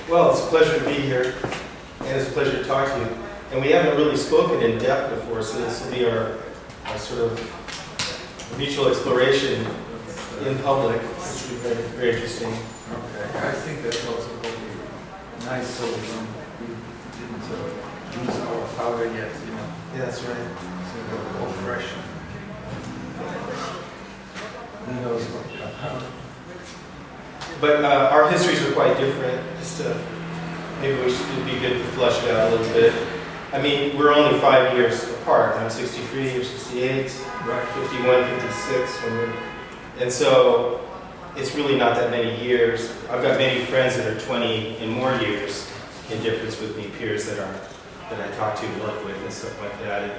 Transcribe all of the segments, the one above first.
Well, it's a pleasure to be here, and it's a pleasure to talk to you. And we haven't really spoken in depth before, so this will be our sort of mutual exploration in public, which will be very, very interesting. Okay, I think that's also going to be nice, so we didn't use our powder yet, you know. Yeah, that's right. So we're all fresh. Who knows what will come out. But our histories are quite different. Just maybe it'd be good to flesh it out a little bit. I mean, we're only 5 years apart. I'm 63, you're 68, Right. 51, 56. And so it's really not that many years. I've got many friends that are 20 and more years in difference with me, peers that I talk to, work with, and stuff like that. And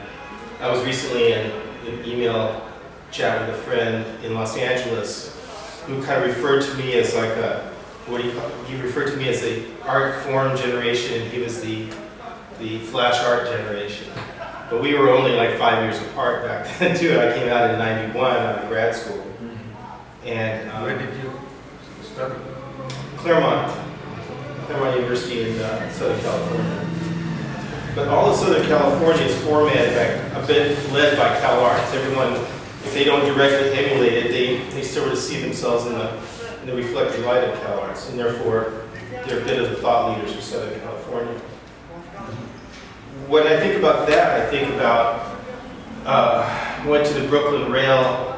I was recently in an email chat with a friend in Los Angeles who kind of referred to me as like a, what do you call it? He referred to me as the art form generation, and he was the flash art generation. But we were only like 5 years apart back then too. I came out in '91 out of grad school. And Where did you study? Claremont University in Southern California. But all of Southern California is formatted by, a bit led by Cal Arts. Everyone, if they don't directly emulate it, they sort of see themselves in the reflected light of Cal Arts, and therefore they're a bit of the thought leaders of Southern California. When I think about that, I think about, went to the Brooklyn Rail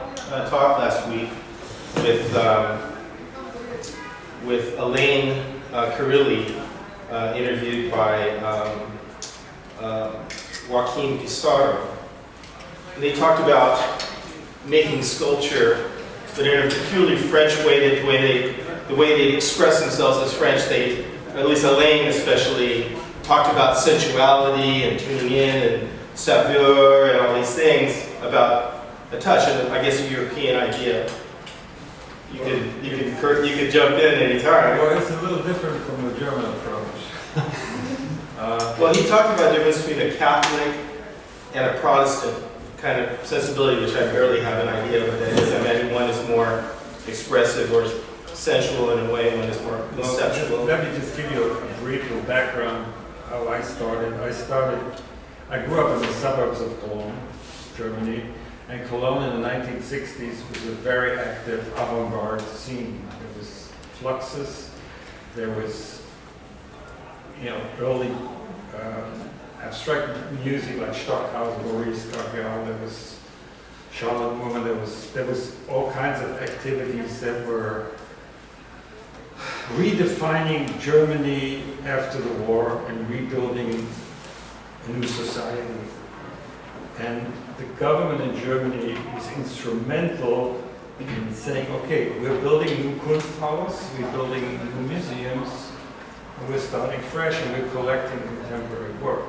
talk last week with Elaine Carilli, interviewed by Joaquin Pissarro. And they talked about making sculpture, but in a peculiarly French way, the way they express themselves as French. They, at least Elaine especially, talked about sensuality and tuning in and saveur and all these things about a touch, and I guess a European idea. You could jump in anytime. Well, it's a little different from the German approach. Well, he talked about the difference between a Catholic and a Protestant kind of sensibility, which I barely have an idea of what that is. I imagine one is more expressive or sensual in a way, one is more conceptual. Let me just give you a brief little background how I started. I grew up in the suburbs of Cologne, Germany, and Cologne in the 1960s was a very active avant-garde scene. There was Fluxus, there was, early abstract music like Stockhausen, Maurice Gabriel, there was Charlotte Moore, there was all kinds of activities that were redefining Germany after the war and rebuilding a new society. And the government in Germany was instrumental in saying, okay, we're building new Kunsthaus, we're building new museums, and we're starting fresh and we're collecting contemporary work.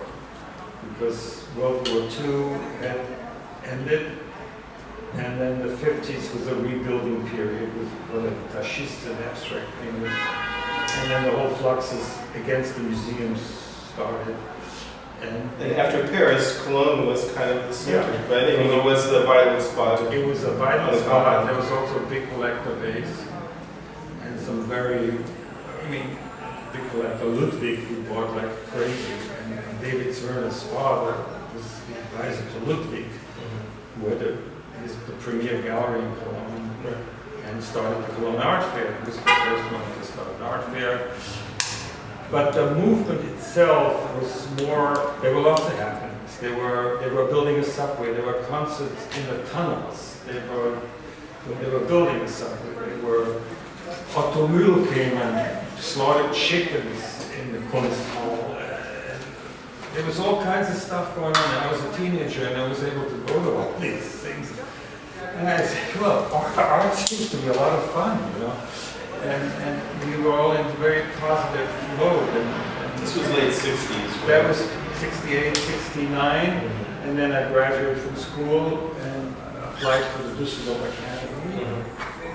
Because World War II had ended, and then the 50s was a rebuilding period with Taschisten and abstract painters. And then the whole fluxus against the museums started. And after Paris, Cologne was kind of the center, Yeah. right? I mean, it was the vital spot. It was a vital spot. There was also a big collector base. And some very, big collector, Ludwig, who bought like crazy. And David Zwirner's father was the advisor to Ludwig, who had the premier gallery in Cologne, and started the Cologne Art Fair. He was the first one to start an art fair. But the movement itself was more, there were lots of happenings. They were building a subway, there were concerts in the tunnels. They were building a subway. Otto Mühl came and slaughtered chickens in the Kunsthal. There was all kinds of stuff going on. I was a teenager and I was able to go to all these things. And I said, well, art seems to be a lot of fun, And we were all in a very positive mode. And This was late 60s. that was 68, 69. And then I graduated from school and applied for the Düsseldorf Academy,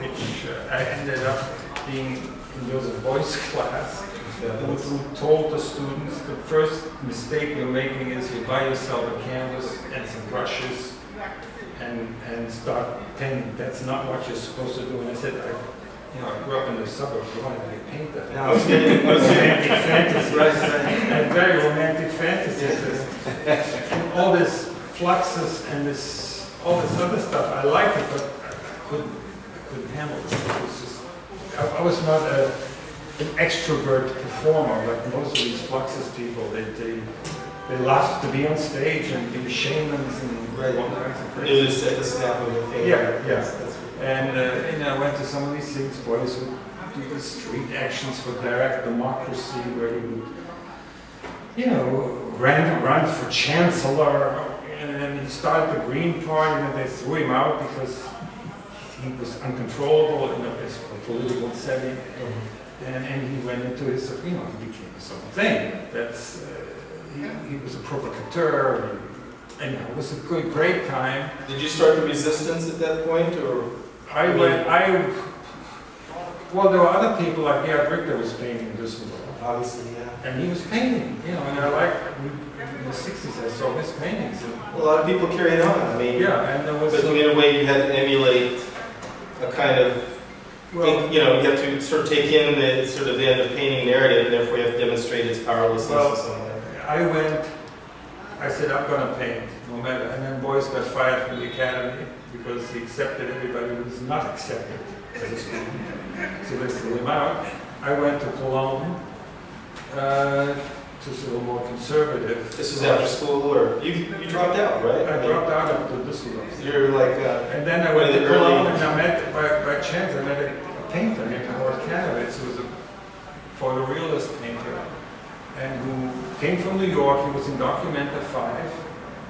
which I ended up being in Joseph Beuys' class, who told the students the first mistake you're making is you buy yourself a canvas and some brushes and start painting. That's not what you're supposed to do. And I said, you know, I grew up in the suburbs, I wanted to be a painter. I was getting Romantic fantasy. right. And very romantic fantasies. And all this fluxus and this, all this other stuff, I liked it, but I couldn't handle it. It was just, I was not an extrovert performer like most of these fluxus people. They loved to be on stage and be shamans and all kinds of crazy. It was at the snap of a finger. Yeah. That's And you know, I went to some of these things, boys would do the street actions for direct democracy, where he would, you know, run for chancellor, and then he started the Green Party, and they threw him out because he was uncontrollable in a political setting, and he went into his, you know, he became his own thing. That's he was a provocateur. And it was a great time. Did you start the resistance at that point, or? Well, there were other people like Gerhard Richter was painting in Düsseldorf. Obviously, yeah. And he was painting, you know, and I liked, in the 60s I saw his paintings. And, A lot of people carried on, I mean. yeah, and there was... But in a way you had to emulate a kind of, well, you know, you have to sort of take in the sort of the end of painting narrative, and therefore you have to demonstrate its powerlessness in some way. I said, I'm going to paint, no matter. And then boys got fired from the academy because he accepted everybody who was not accepted as a student. So they threw him out. I went to Cologne, to sort of more conservative. This was after school, or you dropped out, right? I dropped out of the Düsseldorf. You're like, and then I went to Cologne, and I met, by chance, I met a painter named Howard Kanowitz, who was a photorealist painter, and who came from New York. He was in Documenta 5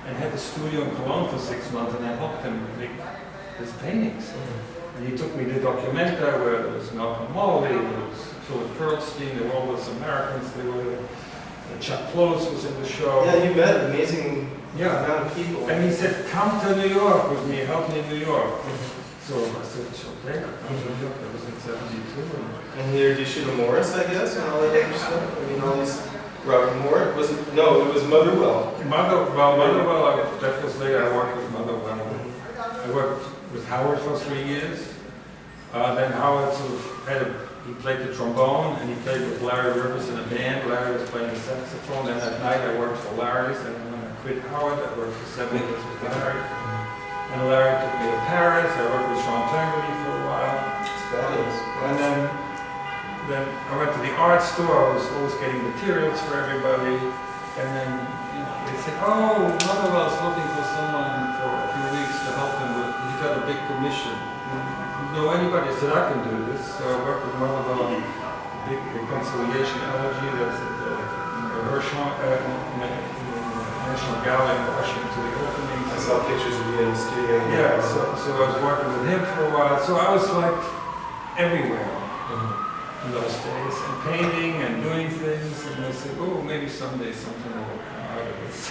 and had a studio in Cologne for 6 months, and I helped him make his paintings. And he took me to Documenta, where there was Malcolm Morley, there was Philip Pearlstein, there were all those Americans, there were Chuck Close was in the show. yeah, you met an amazing Yeah. amount of people. And he said, come to New York with me, help me in New York. So I said, okay, I'll come to New York. That was in 72. And here, did you shoot a Morris, I guess, and all that other stuff? I mean, all these, Robert Moore, was it? No, it was Motherwell. Motherwell, that was later. I worked with Motherwell. I worked with Howard for 3 years. Then Howard sort of he played the trombone, and he played with Larry Rivers in a band. Larry was playing the saxophone. Then at night I worked for Larry's, and when I quit Howard, I worked for 7 years with Larry. And Larry took me to Paris. I worked with Sean Tanguy for a while. It's fabulous. And then I went to the art store. I was always getting materials for everybody. And then they said, oh, Motherwell's looking for someone for a few weeks to help him with, he's got a big commission. Know anybody? I said, I can do this. So I worked with Motherwell on a big reconciliation elegy that's at the National Gallery in Washington, the opening. I saw pictures of you in the studio. Yeah, so I was working with him for a while. So I was like everywhere in those days, and painting and doing things. And I said, oh, maybe someday something will come out of this.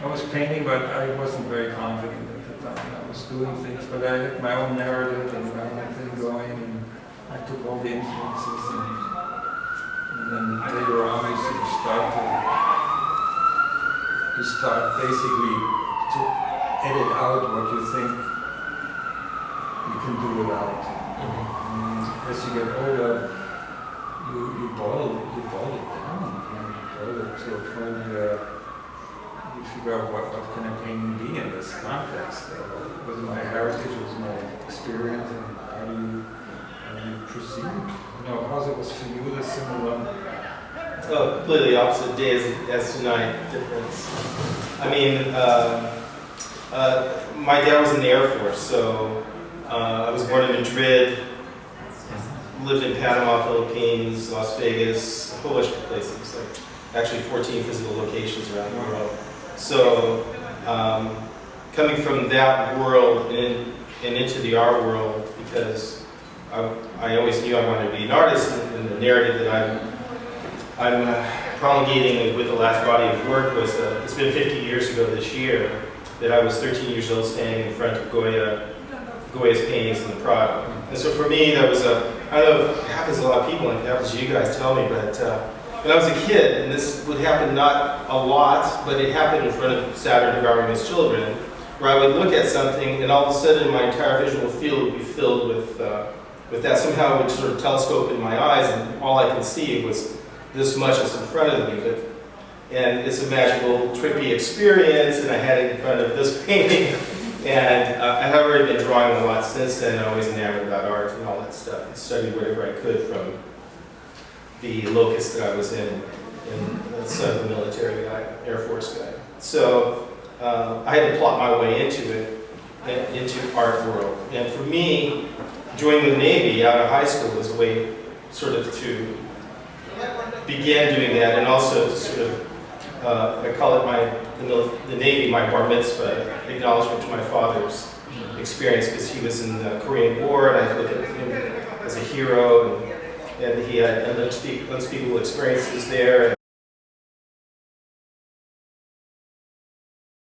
I was painting, but I wasn't very confident at the time. I was doing things, but I had my own narrative and my own thing going, and I took all the influences, and then later on you sort of start basically to edit out what you think you can do without. As you get older, you boil it down, and you boil it to a point where you figure out what can a painting be in this context. Was my heritage, was my experience, and how do you proceed? You know, how it was for you, the similar. Oh, completely opposite day as tonight, difference. I mean, my dad was in the Air Force, so I was born in Madrid, lived in Panama, Philippines, Las Vegas, a whole bunch of places, like actually 14 physical locations around the world. So coming from that world and into the art world, because I always knew I wanted to be an artist, and the narrative that I'm promulgating with the last body of work was, it's been 50 years ago this year that I was 13 years old standing in front of Goya's paintings in the Prado. And so for me, that was I don't know if it happens to a lot of people, and if it happens to you guys, tell me, but when I was a kid, and this would happen not a lot, but it happened in front of Saturn devouring his children, where I would look at something, and all of a sudden my entire visual field would be filled with with that somehow it would sort of telescope in my eyes, and all I could see was this much is in front of me. And it's a magical, trippy experience, and I had it in front of this painting. And I have already been drawing a lot since then. I always enamored about art and all that stuff, and studied whatever I could from the locus that I was in the son of a military guy, Air Force guy. So I had to plot my way into it, into art world. And for me, joining the Navy out of high school was a way sort of to begin doing that, and also to sort of, I call it the Navy, my bar mitzvah, acknowledgement to my father's experience, because he was in the Korean War, and I look at him as a hero, and he had unspeakable experiences there.